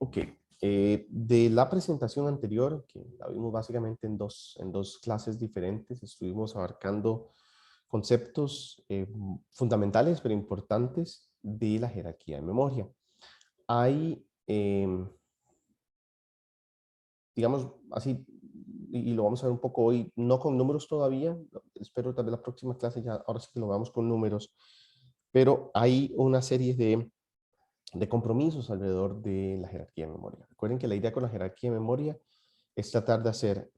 Ok. De la presentación anterior, que la vimos básicamente en dos clases diferentes, estuvimos abarcando conceptos fundamentales pero importantes de la jerarquía de memoria. Hay, digamos así, y lo vamos a ver un poco hoy, no con números todavía, espero tal vez la próxima clase ya, ahora sí que lo vamos con números, pero hay una serie de compromisos alrededor de la jerarquía de memoria. Recuerden que la idea con la jerarquía de memoria es tratar de hacer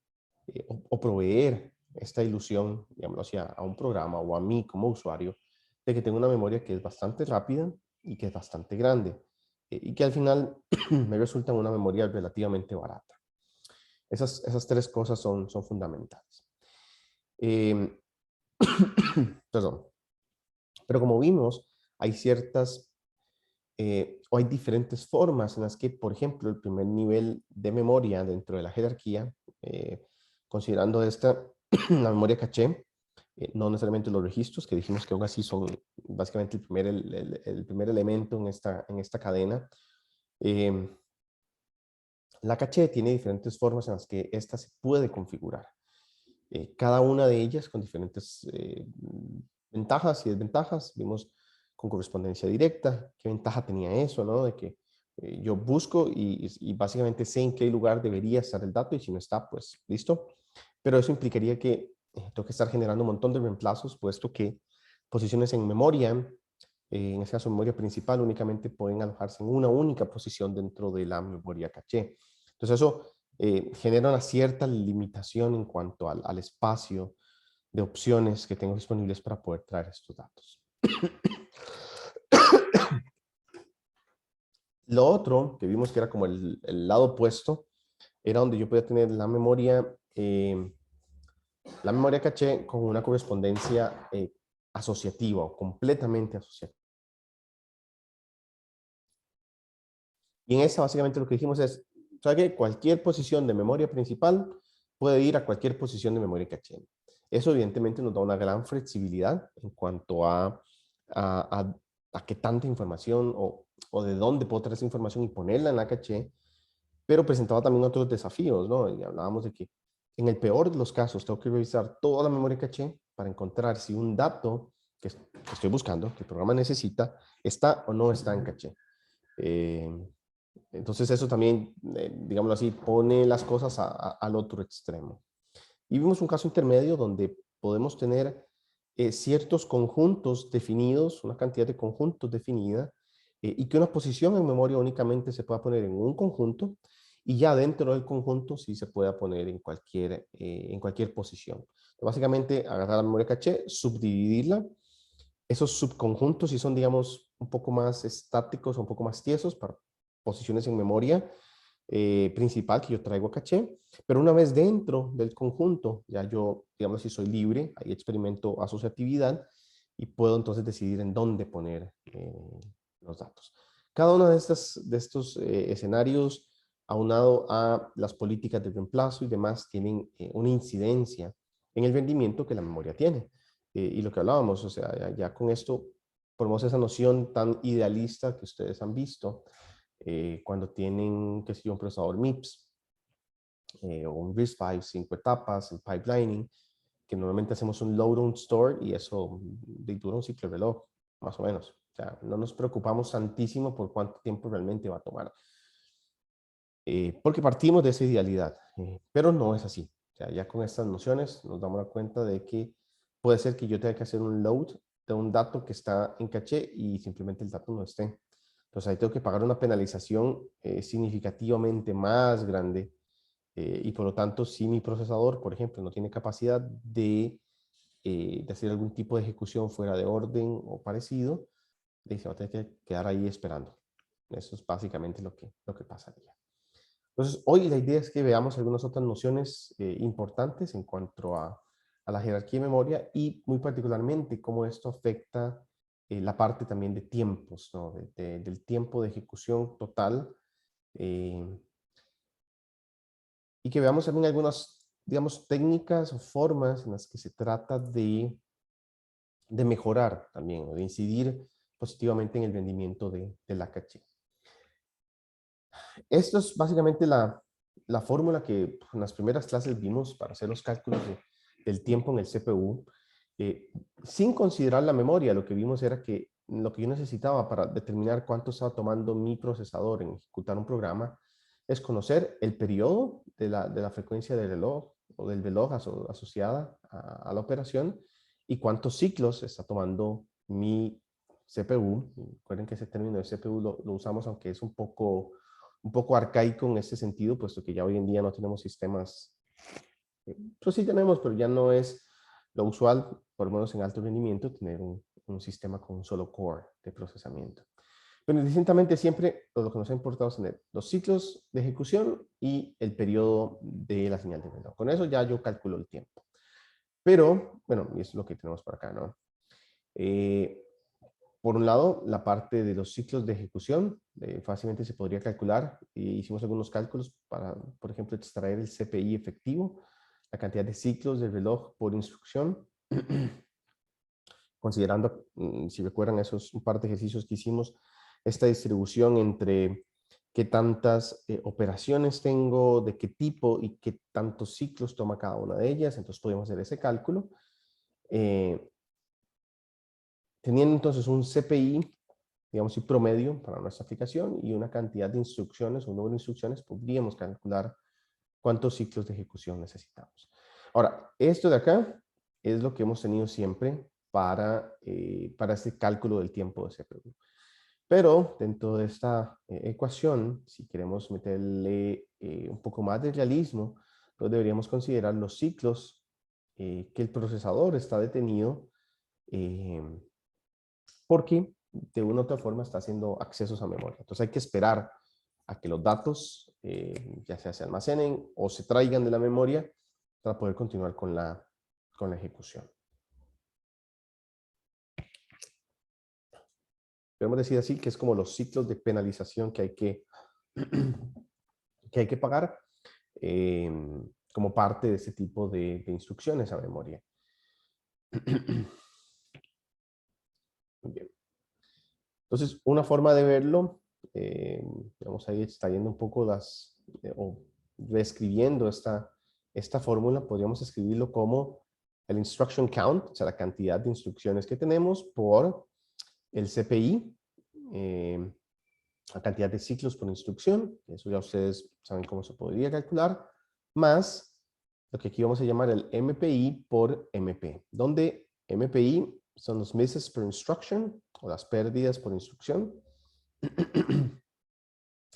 o proveer esta ilusión, digamos así, a un programa o a mí como usuario, de que tengo una memoria que es bastante rápida y que es bastante grande y que al final me resulta una memoria relativamente barata. Esas tres cosas son fundamentales. Eh, perdón. Pero como vimos, hay ciertas o hay diferentes formas en las que, por ejemplo, el primer nivel de memoria dentro de la jerarquía, considerando esta, la memoria caché, no necesariamente los registros, que dijimos que aún así son básicamente el primer elemento en esta cadena. Eh, la caché tiene diferentes formas en las que esta se puede configurar. Cada una de ellas con diferentes ventajas y desventajas. Vimos con correspondencia directa, qué ventaja tenía eso, ¿no? De que yo busco y básicamente sé en qué lugar debería estar el dato y si no está, pues listo. Pero eso implicaría que tengo que estar generando un montón de reemplazos, puesto que posiciones en memoria, en este caso memoria principal, únicamente pueden alojarse en una única posición dentro de la memoria caché. Entonces eso genera una cierta limitación en cuanto al espacio de opciones que tengo disponibles para poder traer estos datos. Lo otro que vimos que era como el lado opuesto, era donde yo podía tener la memoria caché con una correspondencia asociativa o completamente asociativa. Y en esta básicamente lo que dijimos es, ¿sabe qué? Cualquier posición de memoria principal puede ir a cualquier posición de memoria caché. Eso evidentemente nos da una gran flexibilidad en cuanto a, a qué tanta información o de dónde puedo traer esa información y ponerla en la caché, pero presentaba también otros desafíos, ¿no? Y hablábamos de que en el peor de los casos tengo que revisar toda la memoria caché para encontrar si un dato que estoy buscando, que el programa necesita, está o no está en caché. Eh, entonces eso también, digámoslo así, pone las cosas al otro extremo. Y vimos un caso intermedio donde podemos tener ciertos conjuntos definidos, una cantidad de conjuntos definida, y que una posición en memoria únicamente se pueda poner en un conjunto, y ya dentro del conjunto sí se pueda poner en cualquier posición. Entonces, básicamente, agarrar la memoria caché, subdividirla. Esos subconjuntos sí son, digamos, un poco más estáticos, un poco más tiesos para posiciones en memoria principal que yo traigo a caché, pero una vez dentro del conjunto, ya yo, digamos, si soy libre, ahí experimento asociatividad y puedo entonces decidir en dónde poner los datos. Cada uno de estos escenarios, aunado a las políticas de reemplazo y demás, tienen una incidencia en el rendimiento que la memoria tiene. Y lo que hablábamos, o sea, ya con esto ponemos esa noción tan idealista que ustedes han visto, cuando tienen, qué sé yo, un procesador MIPS o un RISC-V, 5 etapas, el pipelining, que normalmente hacemos un load on store y eso dura un ciclo de reloj, más o menos. O sea, no nos preocupamos tantísimo por cuánto tiempo realmente va a tomar. Porque partimos de esa idealidad, pero no es así. O sea, ya con estas nociones nos damos cuenta de que puede ser que yo tenga que hacer un load de un dato que está en caché y simplemente el dato no esté. Entonces ahí tengo que pagar una penalización significativamente más grande y por lo tanto si mi procesador, por ejemplo, no tiene capacidad de hacer algún tipo de ejecución fuera de orden o parecido, se va a tener que quedar ahí esperando. Eso es básicamente lo que pasaría. Entonces, hoy la idea es que veamos algunas otras nociones importantes en cuanto a la jerarquía de memoria y muy particularmente cómo esto afecta la parte también de tiempos, ¿no? Del tiempo de ejecución total eh, y que veamos también algunas, digamos, técnicas o formas en las que se trata de mejorar también o de incidir positivamente en el rendimiento de la caché. Esto es básicamente la fórmula que en las primeras clases vimos para hacer los cálculos del tiempo en el CPU. Sin considerar la memoria, lo que vimos era que lo que yo necesitaba para determinar cuánto estaba tomando mi procesador en ejecutar un programa es conocer el periodo de la frecuencia del reloj o del reloj asociada a la operación y cuántos ciclos está tomando mi CPU. Recuerden que ese término de CPU lo usamos, aunque es un poco arcaico en ese sentido, puesto que ya hoy en día no tenemos sistemas, pues sí tenemos, pero ya no es lo usual, por lo menos en alto rendimiento, tener un sistema con un solo core de procesamiento. Pero indistintamente siempre lo que nos ha importado es tener los ciclos de ejecución y el periodo de la señal de reloj. Con eso ya yo calculo el tiempo. Pero, bueno, y eso es lo que tenemos por acá, ¿no? Por un lado, la parte de los ciclos de ejecución, fácilmente se podría calcular. Hicimos algunos cálculos para, por ejemplo, extraer el CPI efectivo, la cantidad de ciclos del reloj por instrucción, considerando, si recuerdan esos un par de ejercicios que hicimos, esta distribución entre qué tantas operaciones tengo, de qué tipo y qué tantos ciclos toma cada una de ellas. Entonces podemos hacer ese cálculo. Teniendo entonces un CPI, digamos, y promedio para nuestra aplicación y una cantidad de instrucciones, un número de instrucciones, podríamos calcular cuántos ciclos de ejecución necesitamos. Ahora, esto de acá es lo que hemos tenido siempre para este cálculo del tiempo de CPU. Pero dentro de esta ecuación, si queremos meterle un poco más de realismo, pues deberíamos considerar los ciclos que el procesador está detenido porque de una u otra forma está haciendo accesos a memoria. Entonces hay que esperar a que los datos ya sea se almacenen o se traigan de la memoria para poder continuar con la ejecución. Podemos decir así que es como los ciclos de penalización que hay que pagar como parte de este tipo de instrucciones a memoria. Muy bien. Entonces, una forma de verlo, vamos a ir extrayendo un poco o reescribiendo esta fórmula, podríamos escribirlo como el instruction count, o sea, la cantidad de instrucciones que tenemos por el CPI, la cantidad de ciclos por instrucción, eso ya ustedes saben cómo se podría calcular, más lo que aquí vamos a llamar el MPI por MP, donde MPI son los misses per instruction, o las pérdidas por instrucción,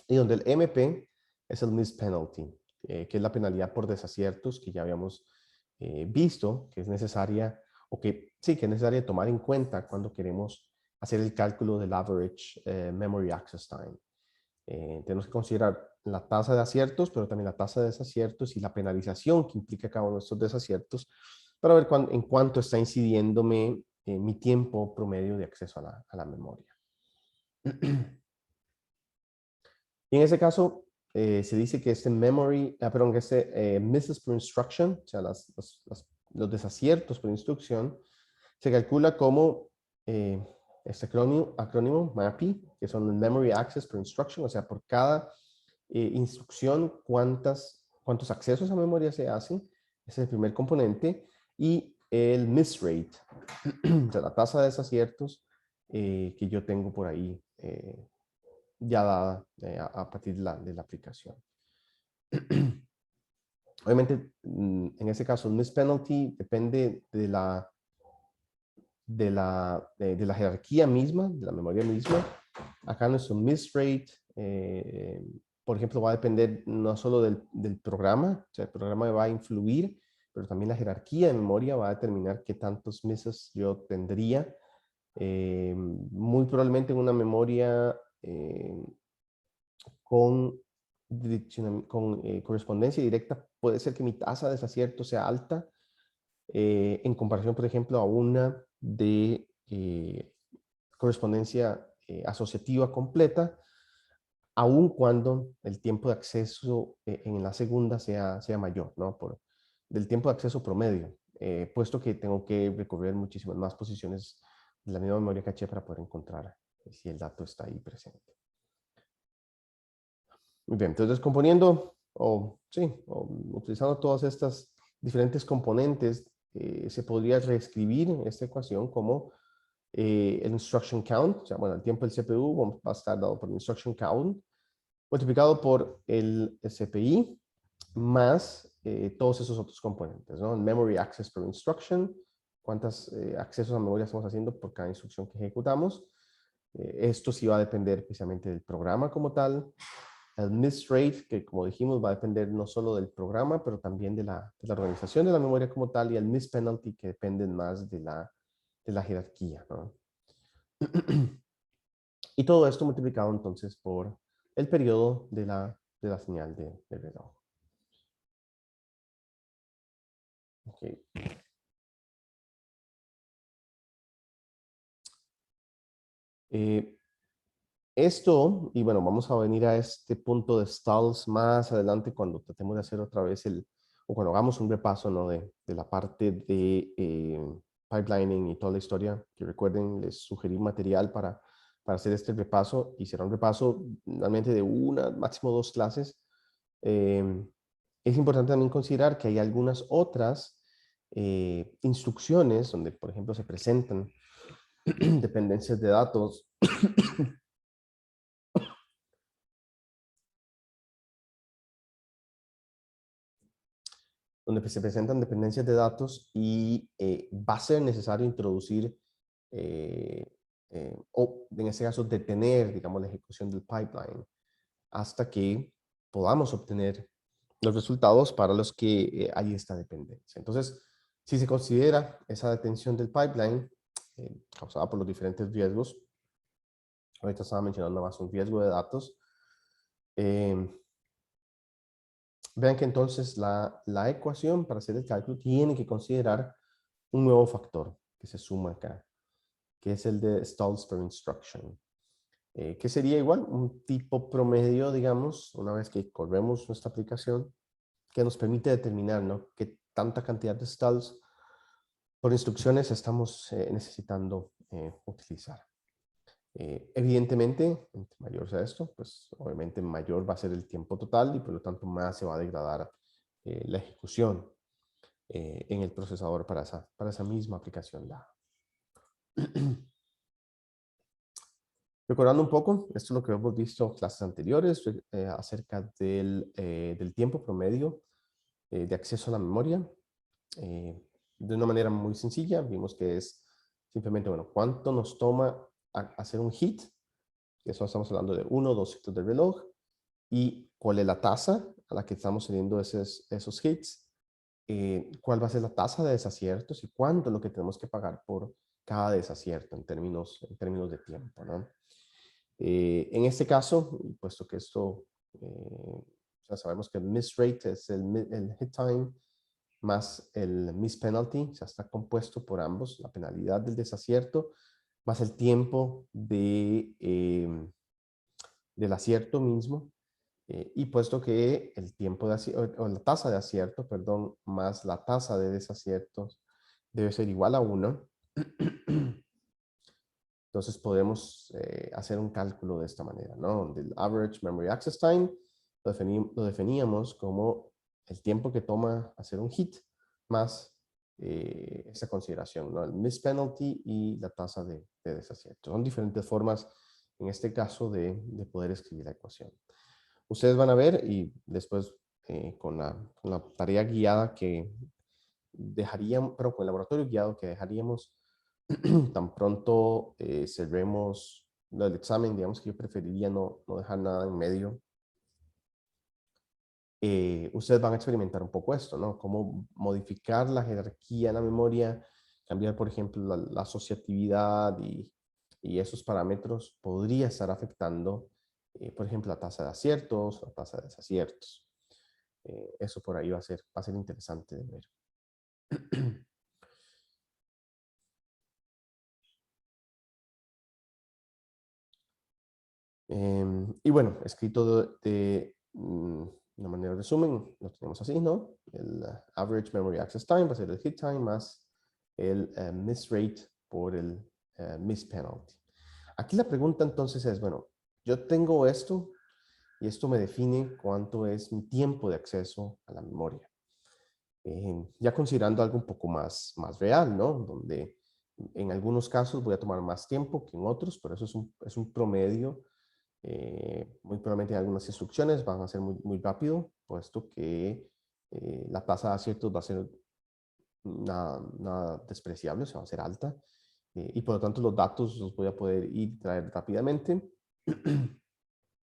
y donde el MP es el miss penalty, que es la penalidad por desaciertos que ya habíamos visto, que es necesaria, o que sí, que es necesaria tomar en cuenta cuando queremos hacer el cálculo del average memory access time. Tenemos que considerar la tasa de aciertos, pero también la tasa de desaciertos y la penalización que implica cada uno de estos desaciertos para ver en cuánto está incidiéndome mi tiempo promedio de acceso a la memoria. Y en ese caso, se dice que este que este misses per instruction, o sea, los desaciertos por instrucción, se calcula como este acrónimo MAPI, que son el Memory Access per Instruction, o sea, por cada instrucción, cuántos accesos a memoria se hacen, ese es el primer componente, y el miss rate, o sea, la tasa de desaciertos que yo tengo por ahí ya dada a partir de la aplicación. Obviamente, en ese caso, el miss penalty depende de la jerarquía misma, de la memoria misma. Acá nuestro miss rate, por ejemplo, va a depender no solo del programa, o sea, el programa va a influir, pero también la jerarquía de memoria va a determinar qué tantos misses yo tendría. Muy probablemente en una memoria con correspondencia directa, puede ser que mi tasa de desacierto sea alta en comparación, por ejemplo, a una de correspondencia asociativa completa, aun cuando el tiempo de acceso en la segunda sea mayor, ¿no? Del tiempo de acceso promedio, puesto que tengo que recorrer muchísimas más posiciones de la misma memoria caché para poder encontrar si el dato está ahí presente. Muy bien, entonces descomponiendo o utilizando todas estas diferentes componentes, se podría reescribir esta ecuación como el instruction count, o sea, bueno, el tiempo del CPU va a estar dado por el instruction count, multiplicado por el CPI, más todos esos otros componentes, ¿no? Memory access per instruction, cuántos accesos a memoria estamos haciendo por cada instrucción que ejecutamos. Esto sí va a depender precisamente del programa como tal. El miss rate, que como dijimos va a depender no solo del programa, pero también de la organización de la memoria como tal, y el miss penalty, que dependen más de la jerarquía, ¿no? Y todo esto multiplicado entonces por el periodo de la señal de reloj. Okay. Esto, y bueno, vamos a venir a este punto de stalls más adelante cuando tratemos de hacer otra vez o cuando hagamos un repaso, ¿no? de la parte de pipelining y toda la historia, que recuerden, les sugerí material para hacer este repaso, y será un repaso realmente de una, máximo 2 clases. Es importante también considerar que hay algunas otras instrucciones donde, por ejemplo, se presentan dependencias de datos donde se presentan dependencias de datos y va a ser necesario introducir o en este caso detener, digamos, la ejecución del pipeline hasta que podamos obtener los resultados para los que hay esta dependencia. Entonces, si se considera esa detención del pipeline causada por los diferentes riesgos, ahorita estaba mencionando más un riesgo de datos, eh, vean que entonces la ecuación para hacer el cálculo tiene que considerar un nuevo factor que se suma acá, que es el de stalls per instruction, que sería igual un tipo promedio, digamos, una vez que corremos nuestra aplicación, que nos permite determinar, ¿no?, qué tanta cantidad de stalls por instrucciones estamos necesitando utilizar. Evidentemente, entre mayor sea esto, pues obviamente mayor va a ser el tiempo total y por lo tanto más se va a degradar la ejecución en el procesador para esa misma aplicación. Recordando un poco, esto es lo que hemos visto en clases anteriores acerca del tiempo promedio de acceso a la memoria. De una manera muy sencilla, vimos que es simplemente, bueno, cuánto nos toma hacer un hit. Eso estamos hablando de 1 o 2 ciclos de reloj. Y cuál es la tasa a la que estamos teniendo esos hits. Cuál va a ser la tasa de desaciertos y cuánto es lo que tenemos que pagar por cada desacierto en términos de tiempo, ¿no? En este caso, puesto que esto, ya sabemos que el miss rate es el hit time más el miss penalty, o sea, está compuesto por ambos, la penalidad del desacierto más el tiempo del acierto mismo, y puesto que el tiempo o la tasa de acierto, perdón, más la tasa de desaciertos debe ser igual a 1, entonces podemos hacer un cálculo de esta manera, ¿no? Donde el average memory access time lo definíamos como el tiempo que toma hacer un hit más esa consideración, ¿no? El miss penalty y la tasa de desacierto. Son diferentes formas, en este caso, de poder escribir la ecuación. Ustedes van a ver y después con la tarea guiada que dejaríamos, pero con el laboratorio guiado que dejaríamos tan pronto cerremos el examen, digamos que yo preferiría no dejar nada en medio. Ustedes van a experimentar un poco esto, ¿no? Cómo modificar la jerarquía en la memoria, cambiar, por ejemplo, la asociatividad y esos parámetros podría estar afectando, por ejemplo, la tasa de aciertos o la tasa de desaciertos. Eso por ahí va a ser interesante de ver. Y bueno, escrito de una manera de resumen, lo tenemos así, ¿no? El average memory access time va a ser el hit time más el miss rate por el miss penalty. Aquí la pregunta entonces es, bueno, yo tengo esto, y esto me define cuánto es mi tiempo de acceso a la memoria. Ya considerando algo un poco más real, ¿no? Donde en algunos casos voy a tomar más tiempo que en otros, pero eso es un promedio. Muy probablemente en algunas instrucciones van a ser muy rápido, puesto que la tasa de aciertos va a ser nada despreciable, o sea, va a ser alta. Y por lo tanto los datos los voy a poder ir y traer rápidamente. En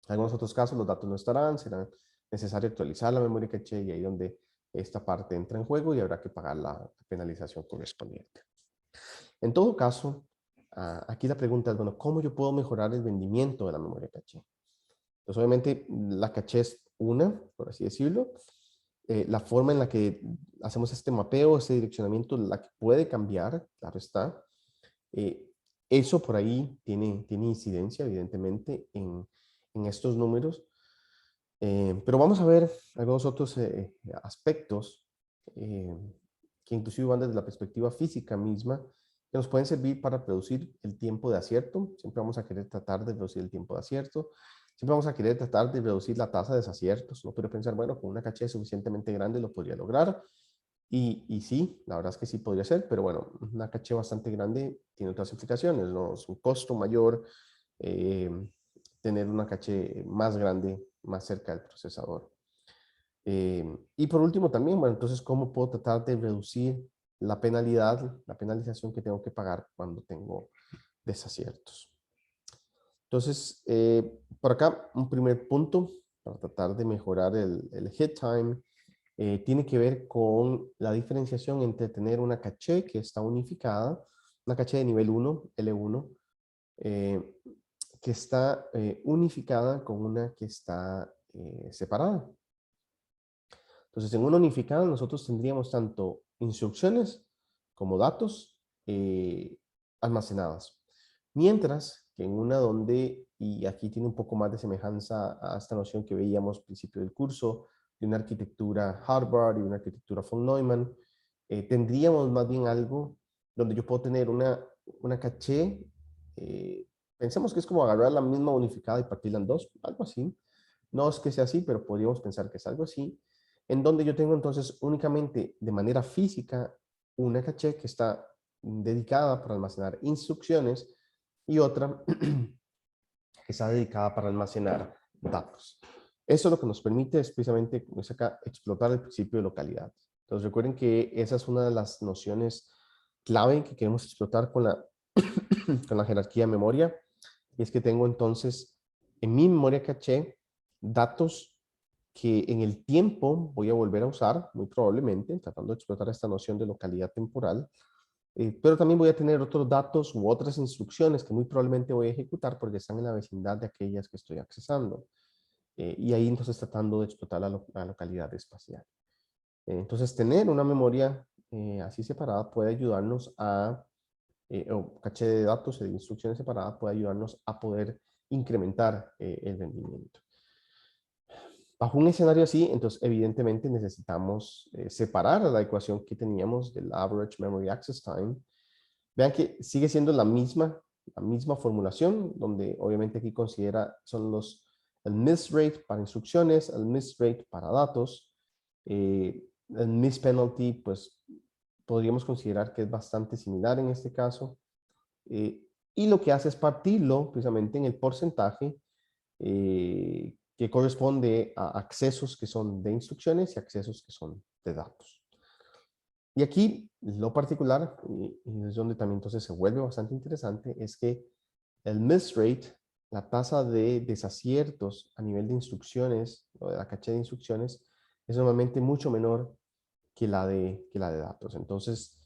algunos otros casos los datos no estarán, será necesario actualizar la memoria caché y ahí donde esta parte entra en juego y habrá que pagar la penalización correspondiente. En todo caso, aquí la pregunta es, bueno, ¿cómo yo puedo mejorar el rendimiento de la memoria caché? Pues obviamente la caché es una, por así decirlo. La forma en la que hacemos este mapeo, este direccionamiento, la que puede cambiar, claro está. Eh, Eso por ahí tiene incidencia, evidentemente, en estos números. Pero vamos a ver algunos otros aspectos eh, que inclusive van desde la perspectiva física misma, que nos pueden servir para reducir el tiempo de acierto. Siempre vamos a querer tratar de reducir el tiempo de acierto. Siempre vamos a querer tratar de reducir la tasa de desaciertos. No puede pensar, bueno, con una caché suficientemente grande lo podría lograr. Y sí, la verdad es que sí podría ser, pero bueno, una caché bastante grande tiene otras implicaciones, ¿no? Es un costo mayor eh, tener una caché más grande, más cerca del procesador. Y por último también, bueno, entonces, ¿cómo puedo tratar de reducir la penalidad, la penalización que tengo que pagar cuando tengo desaciertos? Entonces, por acá, un primer punto para tratar de mejorar el hit time tiene que ver con la diferenciación entre tener una caché que está unificada, una caché de nivel 1, L1, eh, que está unificada con una que está separada. Entonces, en una unificada nosotros tendríamos tanto instrucciones como datos eh, almacenadas. Mientras que en una donde, y aquí tiene un poco más de semejanza a esta noción que veíamos al principio del curso, de una arquitectura Harvard y una arquitectura von Neumann, tendríamos más bien algo donde yo puedo tener una caché, pensemos que es como agarrar la misma unificada y partirla en dos, algo así. No es que sea así, pero podríamos pensar que es algo así, en donde yo tengo entonces únicamente de manera física una caché que está dedicada para almacenar instrucciones y otra que está dedicada para almacenar datos. Eso lo que nos permite es precisamente, como dice acá, explotar el principio de localidad. Entonces recuerden que esa es una de las nociones clave que queremos explotar con con la jerarquía de memoria, y es que tengo entonces en mi memoria caché datos que en el tiempo voy a volver a usar, muy probablemente, tratando de explotar esta noción de localidad temporal, pero también voy a tener otros datos u otras instrucciones que muy probablemente voy a ejecutar porque están en la vecindad de aquellas que estoy accesando. Y ahí entonces tratando de explotar la localidad espacial. Entonces tener una memoria así separada puede ayudarnos o caché de datos y de instrucciones separadas puede ayudarnos a poder incrementar el rendimiento. Bajo un escenario así, entonces evidentemente necesitamos separar la ecuación que teníamos del Average Memory Access Time. Vean que sigue siendo la misma formulación, donde obviamente aquí considera, son el miss rate para instrucciones, el miss rate para datos, el miss penalty, pues podríamos considerar que es bastante similar en este caso. Y lo que hace es partirlo precisamente en el porcentaje que corresponde a accesos que son de instrucciones y accesos que son de datos. Y aquí lo particular, y es donde también entonces se vuelve bastante interesante, es que el miss rate, la tasa de desaciertos a nivel de instrucciones o de la caché de instrucciones, es normalmente mucho menor que la de datos. Entonces,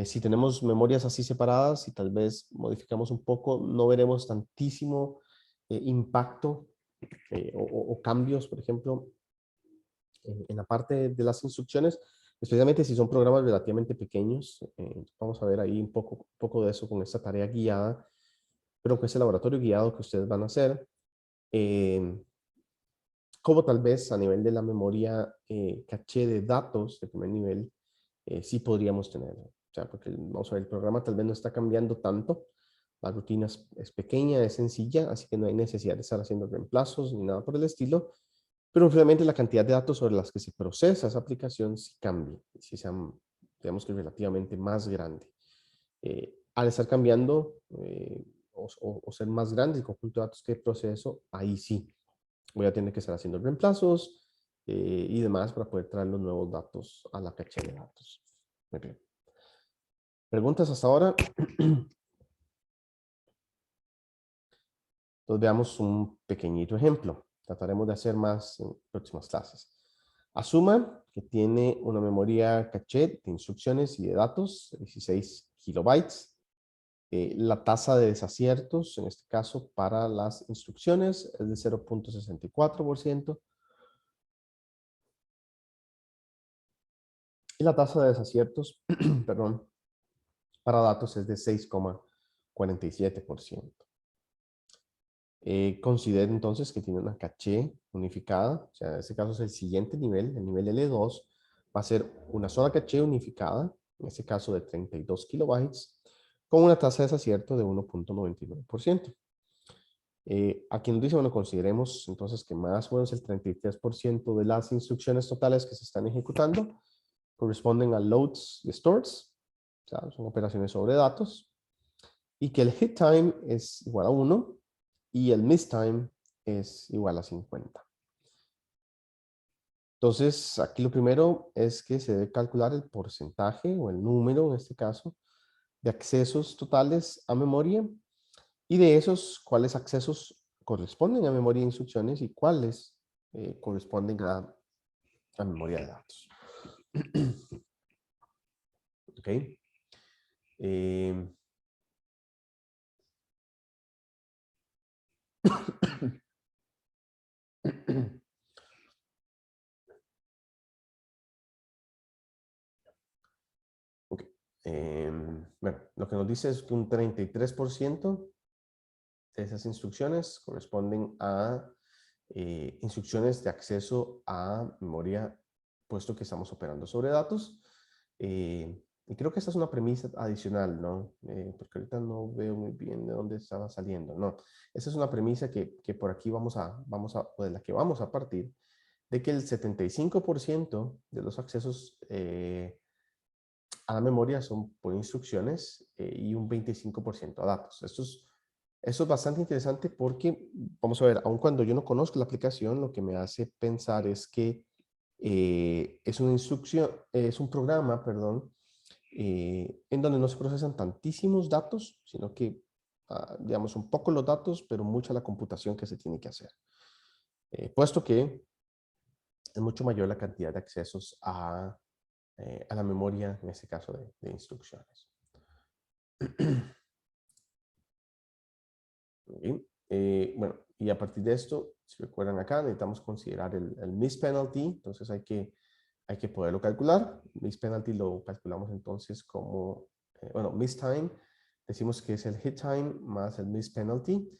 si tenemos memorias así separadas y tal vez modificamos un poco, no veremos tantísimo impacto o cambios, por ejemplo, en la parte de las instrucciones, especialmente si son programas relativamente pequeños. Vamos a ver ahí un poco de eso con esta tarea guiada, pero con ese laboratorio guiado que ustedes van a hacer. Eh, Como tal vez a nivel de la memoria caché de datos de primer nivel, sí podríamos tener. O sea, porque vamos a ver, el programa tal vez no está cambiando tanto, La rutina es pequeña, es sencilla, así que no hay necesidad de estar haciendo reemplazos ni nada por el estilo, pero realmente la cantidad de datos sobre las que se procesa esa aplicación sí cambia, sí sea, digamos que relativamente más grande. Al estar cambiando o ser más grande el conjunto de datos que proceso, ahí sí voy a tener que estar haciendo reemplazos y demás para poder traer los nuevos datos a la caché de datos. Muy bien. ¿Preguntas hasta ahora? Entonces veamos un pequeñito ejemplo. Trataremos de hacer más en próximas clases. Asuma que tiene una memoria caché de instrucciones y de datos, 16 kilobytes. La tasa de desaciertos, en este caso para las instrucciones, es de 0.64%. Y la tasa de desaciertos, perdón, para datos es de 6,47%. Considere entonces que tiene una caché unificada, o sea, en este caso es el siguiente nivel, el nivel L2, va a ser una sola caché unificada, en este caso de 32 kilobytes, con una tasa de desacierto de 1.99%. Aquí nos dice, bueno, consideremos entonces que más o menos el 33% de las instrucciones totales que se están ejecutando corresponden a loads y stores, o sea, son operaciones sobre datos, y que el hit time es igual a 1 y el miss time es igual a 50. Entonces, aquí lo primero es que se debe calcular el porcentaje o el número, en este caso, de accesos totales a memoria y de esos, cuáles accesos corresponden a memoria de instrucciones y cuáles corresponden a memoria de datos. ¿Ok? Ok. Bueno, lo que nos dice es que un 33% de esas instrucciones corresponden a instrucciones de acceso a memoria, puesto que estamos operando sobre datos. Y creo que esta es una premisa adicional, ¿no? Porque ahorita no veo muy bien de dónde estaba saliendo, ¿no? Esa es una premisa que por aquí o de la que vamos a partir, de que el 75% de los accesos a la memoria son por instrucciones y un 25% a datos. Esto es bastante interesante porque, vamos a ver, aun cuando yo no conozco la aplicación, lo que me hace pensar es que es una instrucción, es un programa, perdón, en donde no se procesan tantísimos datos, sino que, digamos, un poco los datos, pero mucha la computación que se tiene que hacer. Puesto que es mucho mayor la cantidad de accesos a la memoria, en este caso de instrucciones. Bien. Bueno, y a partir de esto, si recuerdan acá, necesitamos considerar el miss penalty, entonces hay que poderlo calcular. Miss penalty lo calculamos entonces como, bueno, miss time, decimos que es el hit time más el miss penalty.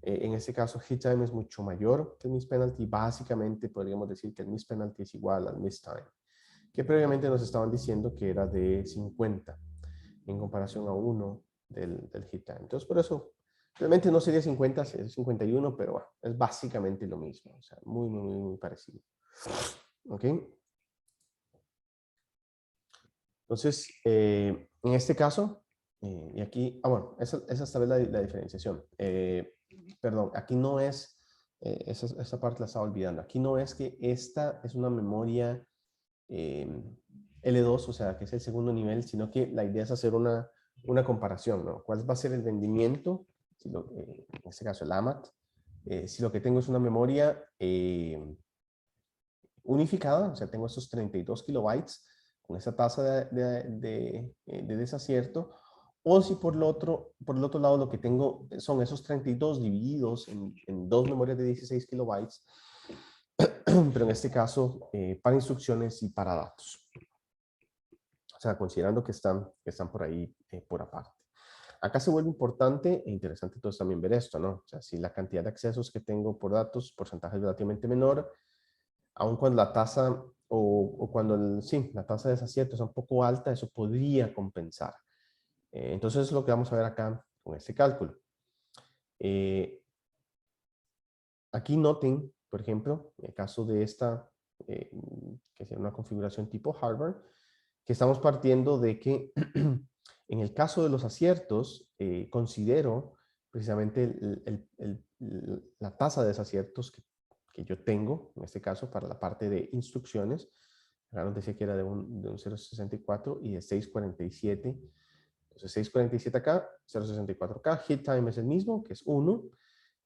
En este caso, hit time es mucho mayor que el miss penalty. Básicamente podríamos decir que el miss penalty es igual al miss time, que previamente nos estaban diciendo que era de 50 en comparación a 1 del hit time. Entonces, por eso, realmente no sería 50, sería 51, pero bueno, es básicamente lo mismo. O sea, muy, muy, muy, muy parecido. ¿Ok? Entonces, en este caso, y aquí, bueno, esa es tal vez la diferenciación. Perdón, aquí no es, esa parte la estaba olvidando. Aquí no es que esta es una memoria L2, o sea, que es el segundo nivel, sino que la idea es hacer una comparación, ¿no? ¿Cuál va a ser el rendimiento? Si en este caso, el AMAT. Si lo que tengo es una memoria unificada, o sea, tengo esos 32 kilobytes con esa tasa de desacierto, o si por el otro lado lo que tengo son esos 32 divididos en dos memorias de 16 kilobytes, pero en este caso para instrucciones y para datos. O sea, considerando que están por ahí por aparte. Acá se vuelve importante e interesante entonces también ver esto, ¿no? O sea, si la cantidad de accesos que tengo por datos, porcentaje es relativamente menor, aun cuando la tasa o cuando sí, la tasa de desacierto es un poco alta, eso podría compensar. Entonces es lo que vamos a ver acá con este cálculo. Aquí noten, por ejemplo, en el caso de esta, que es una configuración tipo Harvard, que estamos partiendo de que en el caso de los aciertos, considero precisamente la tasa de desaciertos que yo tengo, en este caso, para la parte de instrucciones. Acá nos decía que era de un 0.64 y de 6.47. Entonces, 6.47 acá, 0.64 acá. Hit time es el mismo, que es 1.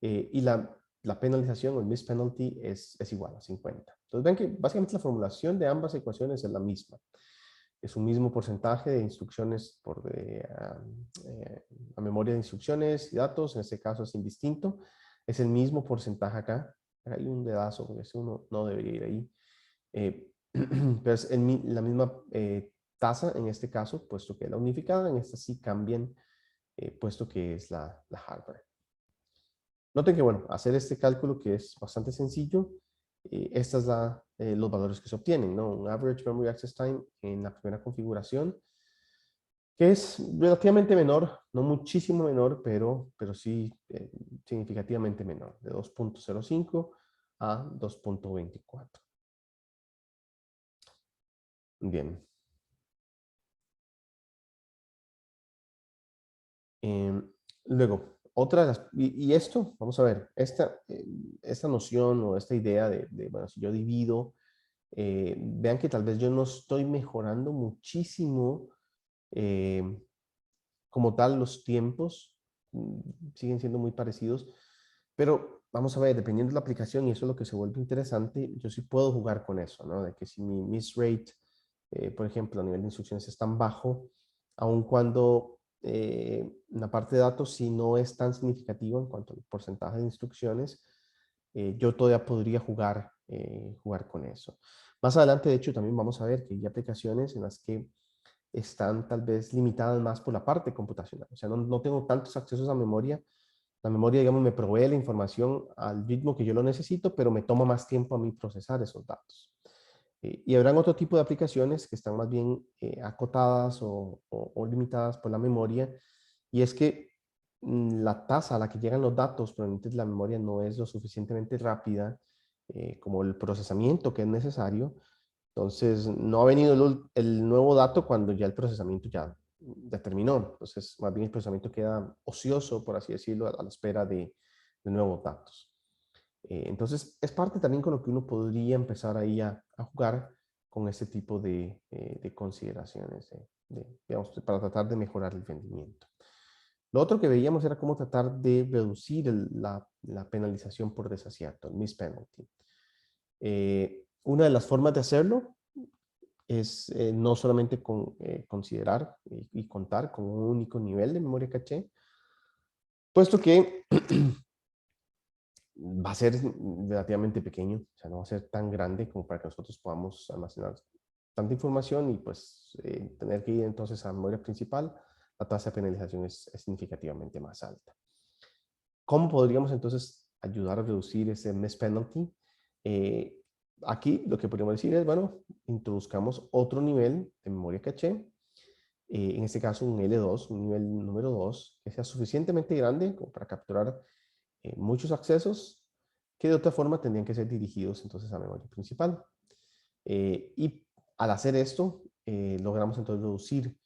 Y la penalización o el miss penalty es igual a 50. Entonces, ven que básicamente la formulación de ambas ecuaciones es la misma. Es un mismo porcentaje de instrucciones por la memoria de instrucciones y datos. En este caso es indistinto. Es el mismo porcentaje acá. Hay un dedazo, porque ese uno no debería ir ahí. Pero es la misma tasa en este caso, puesto que la unificada, en esta sí cambian, puesto que es la hardware. Noten que, bueno, hacer este cálculo que es bastante sencillo, esta es los valores que se obtienen, ¿no? Un average memory access time en la primera configuración, que es relativamente menor, no muchísimo menor, pero sí significativamente menor, de 2.05 a 2.24. Bien. Luego, otra de las, y esto, vamos a ver, esta noción o esta idea bueno, si yo divido, vean que tal vez yo no estoy mejorando muchísimo eh, como tal los tiempos, siguen siendo muy parecidos, pero vamos a ver, dependiendo de la aplicación, y eso es lo que se vuelve interesante, yo sí puedo jugar con eso, ¿no? De que si mi miss rate, por ejemplo, a nivel de instrucciones es tan bajo, aun cuando la parte de datos si no es tan significativa en cuanto al porcentaje de instrucciones, yo todavía podría jugar con eso. Más adelante, de hecho, también vamos a ver que hay aplicaciones en las que están tal vez limitadas más por la parte computacional. O sea, no tengo tantos accesos a memoria. La memoria, digamos, me provee la información al ritmo que yo lo necesito, pero me toma más tiempo a mí procesar esos datos. Y habrán otro tipo de aplicaciones que están más bien acotadas o limitadas por la memoria. Y es que la tasa a la que llegan los datos provenientes de la memoria no es lo suficientemente rápida como el procesamiento que es necesario. Entonces, no ha venido el nuevo dato cuando ya el procesamiento ya terminó. Entonces, más bien el procesamiento queda ocioso, por así decirlo, a la espera de nuevos datos. Entonces, es parte también con lo que uno podría empezar ahí a jugar con este tipo de consideraciones, digamos, para tratar de mejorar el rendimiento. Lo otro que veíamos era cómo tratar de reducir la penalización por desacierto, el miss penalty. Una de las formas de hacerlo es no solamente considerar y contar con un único nivel de memoria caché, puesto que va a ser relativamente pequeño, o sea, no va a ser tan grande como para que nosotros podamos almacenar tanta información y pues tener que ir entonces a memoria principal, la tasa de penalización es significativamente más alta. ¿Cómo podríamos entonces ayudar a reducir ese miss penalty? Aquí lo que podríamos decir es, bueno, introduzcamos otro nivel de memoria caché, en este caso un L2, un nivel número 2, que sea suficientemente grande como para capturar muchos accesos que de otra forma tendrían que ser dirigidos entonces a memoria principal. Y al hacer esto, logramos entonces reducir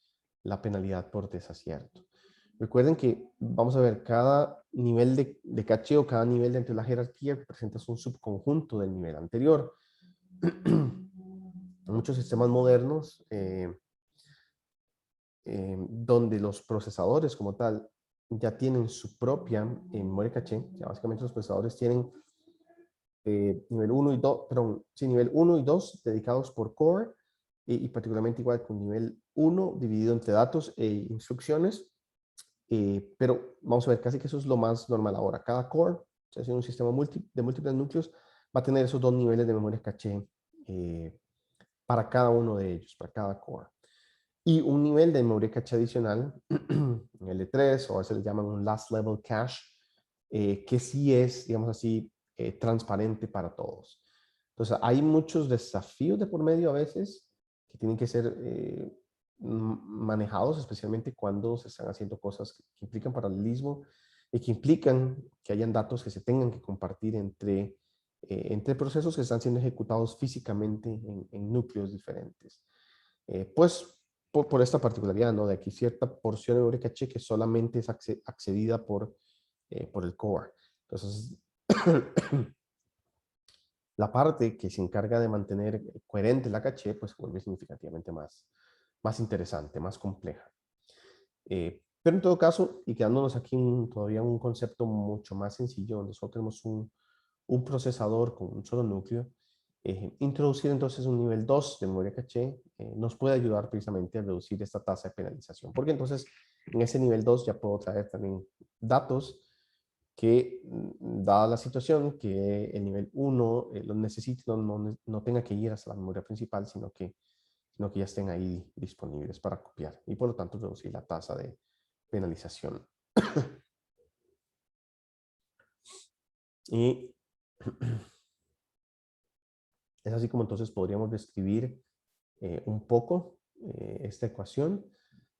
la penalidad por desacierto. Recuerden que, vamos a ver, cada nivel de caché o cada nivel dentro de la jerarquía representa un subconjunto del nivel anterior. Muchos sistemas modernos, donde los procesadores como tal ya tienen su propia memoria caché, ya básicamente los procesadores tienen nivel 1 y 2, perdón, sí, nivel 1 y 2 dedicados por core y particularmente igual con nivel 1 dividido entre datos e instrucciones. Pero vamos a ver, casi que eso es lo más normal ahora. Cada core, o sea, si un sistema de múltiples núcleos, va a tener esos dos niveles de memoria caché para cada uno de ellos, para cada core. Y un nivel de memoria caché adicional, L3, o a veces le llaman un last level cache, que sí es, digamos así, transparente para todos. Entonces, hay muchos desafíos de por medio a veces que tienen que ser manejados, especialmente cuando se están haciendo cosas que implican paralelismo y que implican que hayan datos que se tengan que compartir entre procesos que están siendo ejecutados físicamente en núcleos diferentes. Pues por esta particularidad, ¿no? De aquí cierta porción de memoria caché que solamente es accedida por el core. Entonces, la parte que se encarga de mantener coherente la caché, pues se vuelve significativamente más interesante, más compleja. Pero en todo caso, y quedándonos aquí todavía un concepto mucho más sencillo, donde solo tenemos un procesador con un solo núcleo, introducir entonces un nivel 2 de memoria caché nos puede ayudar precisamente a reducir esta tasa de penalización, porque entonces en ese nivel 2 ya puedo traer también datos que, dada la situación, que el nivel 1 los necesite, no tenga que ir hasta la memoria principal, sino que ya estén ahí disponibles para copiar y por lo tanto reducir la tasa de penalización. Y es así como entonces podríamos describir un poco esta ecuación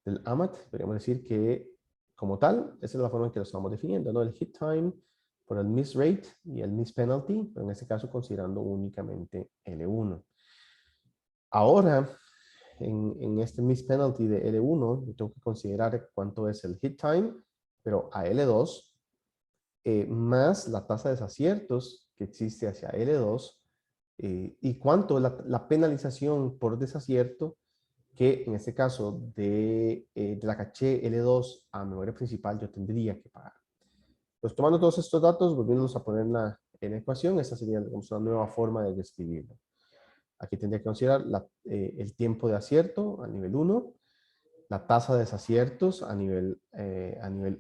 del AMAT. Podríamos decir que como tal, esa es la forma en que lo estamos definiendo, ¿no? El hit time por el miss rate y el miss penalty, pero en este caso considerando únicamente L1. Ahora, en este miss penalty de L1, yo tengo que considerar cuánto es el hit time, pero a L2, más la tasa de desaciertos que existe hacia L2, y cuánto es la penalización por desacierto que en este caso de la caché L2 a memoria principal yo tendría que pagar. Pues tomando todos estos datos, volviéndolos a poner en la ecuación, esta sería, digamos, una nueva forma de describirlo. Aquí tendría que considerar el tiempo de acierto a nivel 1, la tasa de desaciertos a nivel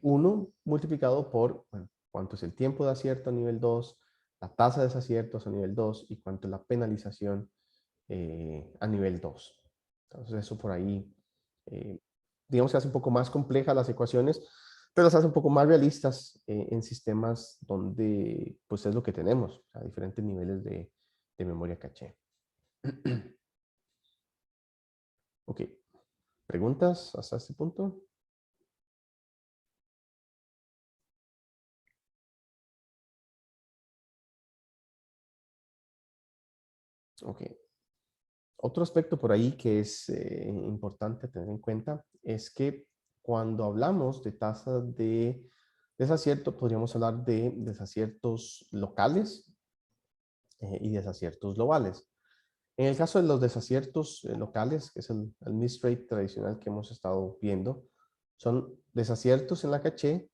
1, multiplicado por, bueno, cuánto es el tiempo de acierto a nivel 2, la tasa de desaciertos a nivel 2 y cuánto es la penalización a nivel 2. Entonces eso por ahí, digamos que hace un poco más complejas las ecuaciones, pero las hace un poco más realistas en sistemas donde pues es lo que tenemos, a diferentes niveles de memoria caché. Ok, ¿preguntas hasta este punto? Ok. Otro aspecto por ahí que es importante tener en cuenta es que cuando hablamos de tasas de desacierto, podríamos hablar de desaciertos locales y desaciertos globales. En el caso de los desaciertos locales, que es el miss rate tradicional que hemos estado viendo, son desaciertos en la caché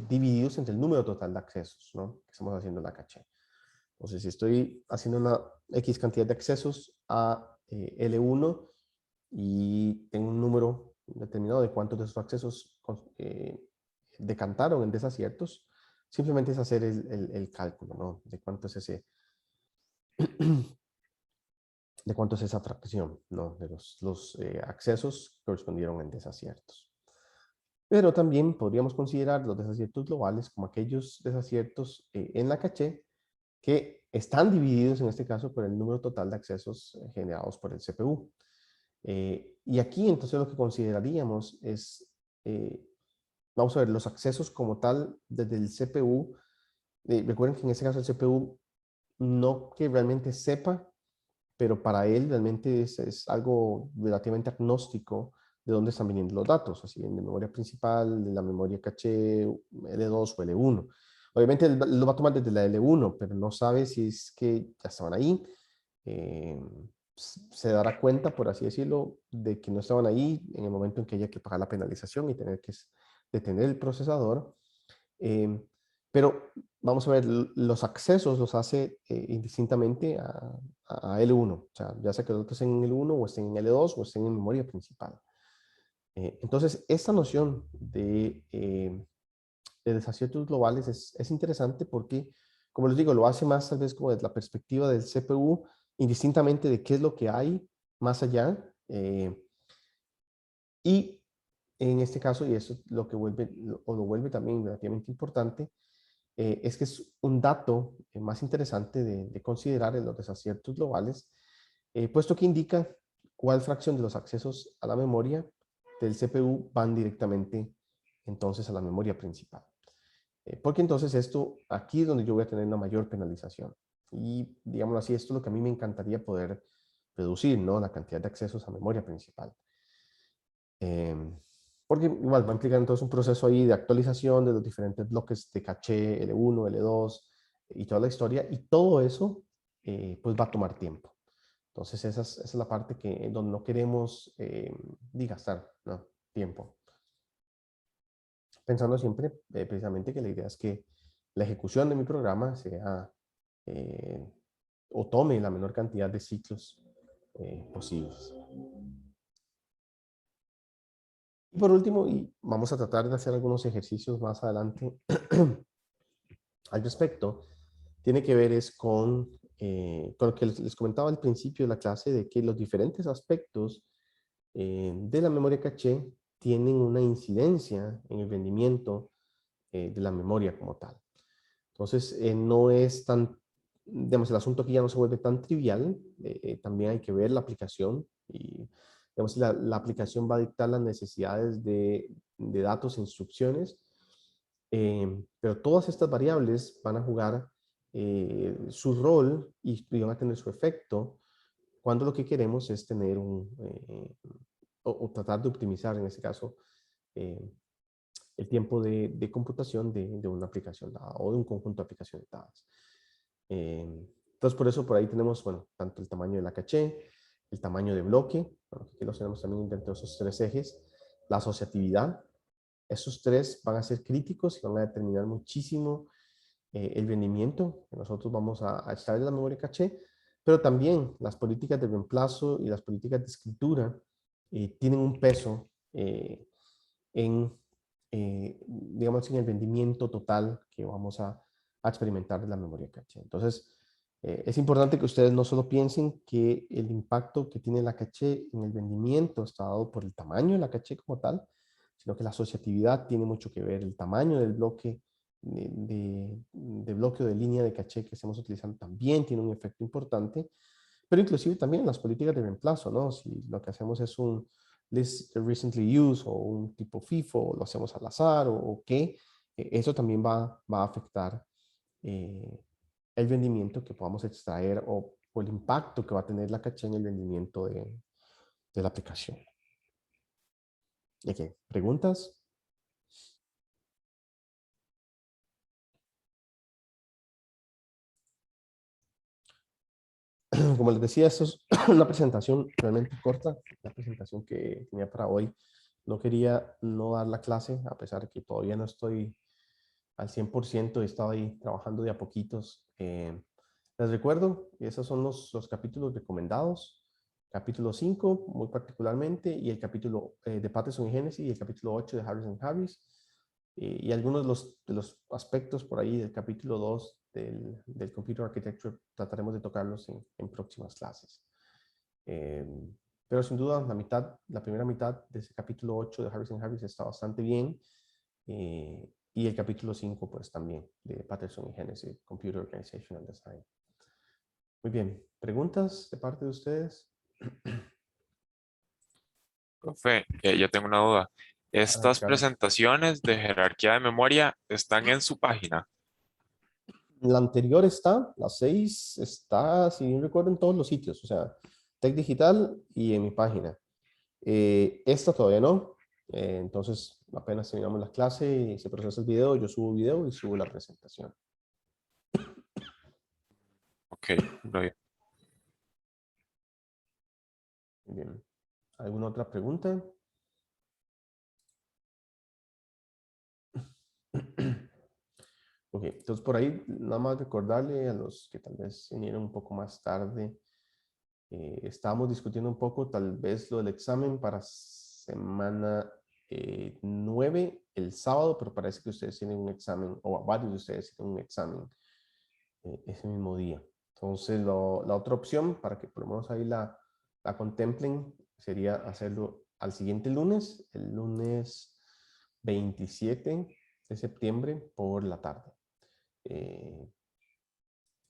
divididos entre el número total de accesos, ¿no? Que estamos haciendo en la caché. Entonces, si estoy haciendo una X cantidad de accesos a L1 y tengo un número determinado de cuántos de esos accesos decantaron en desaciertos, simplemente es hacer el cálculo, ¿no? De cuánto es de cuánto es esa fracción, ¿no? De los accesos que correspondieron en desaciertos. Pero también podríamos considerar los desaciertos globales como aquellos desaciertos en la caché que están divididos en este caso por el número total de accesos generados por el CPU. Y aquí entonces lo que consideraríamos es, vamos a ver, los accesos como tal desde el CPU. Recuerden que en este caso el CPU no que realmente sepa, pero para él realmente es algo relativamente agnóstico de dónde están viniendo los datos, así en la memoria principal, de la memoria caché L2 o L1. Obviamente él lo va a tomar desde la L1, pero no sabe si es que ya estaban ahí. Eh, Se dará cuenta, por así decirlo, de que no estaban ahí en el momento en que haya que pagar la penalización y tener que detener el procesador. Eh, pero vamos a ver, los accesos los hace indistintamente a L1, o sea, ya sea que los estén en L1 o estén en L2 o estén en memoria principal. Entonces, esta noción de desaciertos globales es interesante porque, como les digo, lo hace más tal vez como desde la perspectiva del CPU, indistintamente de qué es lo que hay más allá. Y en este caso, y eso es lo que vuelve, o lo vuelve también relativamente importante, es que es un dato más interesante de considerar en los desaciertos globales, puesto que indica cuál fracción de los accesos a la memoria del CPU van directamente entonces a la memoria principal. Porque entonces esto, aquí es donde yo voy a tener una mayor penalización. Y digámoslo así, esto es lo que a mí me encantaría poder reducir, ¿no? La cantidad de accesos a memoria principal. Porque igual va a implicar entonces un proceso ahí de actualización de los diferentes bloques de caché, L1, L2 y toda la historia. Y todo eso, pues va a tomar tiempo. Entonces esa es la parte que, donde no queremos gastar, ¿no? Tiempo. Pensando siempre precisamente que la idea es que la ejecución de mi programa sea o tome la menor cantidad de ciclos posibles. Y por último, y vamos a tratar de hacer algunos ejercicios más adelante al respecto, tiene que ver es con lo que les comentaba al principio de la clase, de que los diferentes aspectos de la memoria caché tienen una incidencia en el rendimiento de la memoria como tal. Entonces, no es tan, digamos, el asunto aquí ya no se vuelve tan trivial, también hay que ver la aplicación y, digamos, si la aplicación va a dictar las necesidades de datos e instrucciones, pero todas estas variables van a jugar su rol y van a tener su efecto cuando lo que queremos es tener o tratar de optimizar en este caso eh, el tiempo de computación de una aplicación dada o de un conjunto de aplicaciones dadas. Entonces, por eso por ahí tenemos, bueno, tanto el tamaño de la caché, el tamaño de bloque, bueno, aquí los tenemos también dentro de esos tres ejes, la asociatividad. Esos tres van a ser críticos y van a determinar muchísimo el rendimiento que nosotros vamos a extraer de la memoria caché, pero también las políticas de reemplazo y las políticas de escritura tienen un peso en, digamos, en el rendimiento total que vamos a experimentar de la memoria caché. Entonces, es importante que ustedes no solo piensen que el impacto que tiene la caché en el rendimiento está dado por el tamaño de la caché como tal, sino que la asociatividad tiene mucho que ver, el tamaño del bloque de bloque o de línea de caché que estemos utilizando también tiene un efecto importante, pero inclusive también las políticas de reemplazo, ¿no? Si lo que hacemos es un list recently used o un tipo FIFO, o lo hacemos al azar o qué, eso también va a afectar eh, el rendimiento que podamos extraer o el impacto que va a tener la caché en el rendimiento de la aplicación. ¿Ok? ¿Preguntas? Como les decía, esto es una presentación realmente corta, la presentación que tenía para hoy. No quería no dar la clase, a pesar de que todavía no estoy al 100%, he estado ahí trabajando de a poquitos. Les recuerdo, esos son los capítulos recomendados. Capítulo 5, muy particularmente, y el capítulo de Patterson y Genesis, y el capítulo 8 de Harrison Harris, y algunos de los aspectos por ahí del capítulo 2 del Computer Architecture trataremos de tocarlos en próximas clases. Pero sin duda, la primera mitad de ese capítulo 8 de Harrison Harris está bastante bien. Y el capítulo 5, pues también, de Patterson y Genesis, Computer Organizational Design. Muy bien, ¿preguntas de parte de ustedes? Profe, yo tengo una duda. Adelante, ¿Estas Carlos. presentaciones de jerarquía de memoria están en su página? La anterior está, la 6 está, si bien recuerdo, en todos los sitios, o sea, Tech Digital y en mi página. Esta todavía no, entonces apenas terminamos la clase y se procesa el video, yo subo video y subo la presentación. Ok, lo vi. Muy bien. ¿Alguna otra pregunta? Ok, entonces por ahí nada más recordarle a los que tal vez vinieron un poco más tarde, estábamos discutiendo un poco tal vez lo del examen para semana 9 el sábado, pero parece que ustedes tienen un examen, o varios de ustedes tienen un examen ese mismo día. Entonces la otra opción para que por lo menos ahí la contemplen sería hacerlo al siguiente lunes, el lunes 27 de septiembre por la tarde.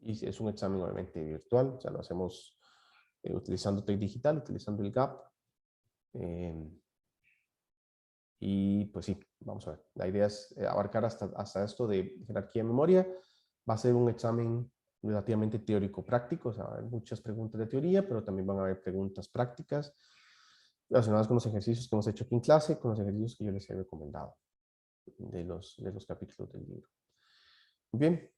Y es un examen obviamente virtual, o sea, lo hacemos utilizando Tech Digital, utilizando el GAP. Y pues sí, vamos a ver. La idea es abarcar hasta esto de jerarquía de memoria. Va a ser un examen relativamente teórico-práctico, o sea, hay muchas preguntas de teoría, pero también van a haber preguntas prácticas relacionadas con los ejercicios que hemos hecho aquí en clase, con los ejercicios que yo les he recomendado de los capítulos del libro. Muy bien,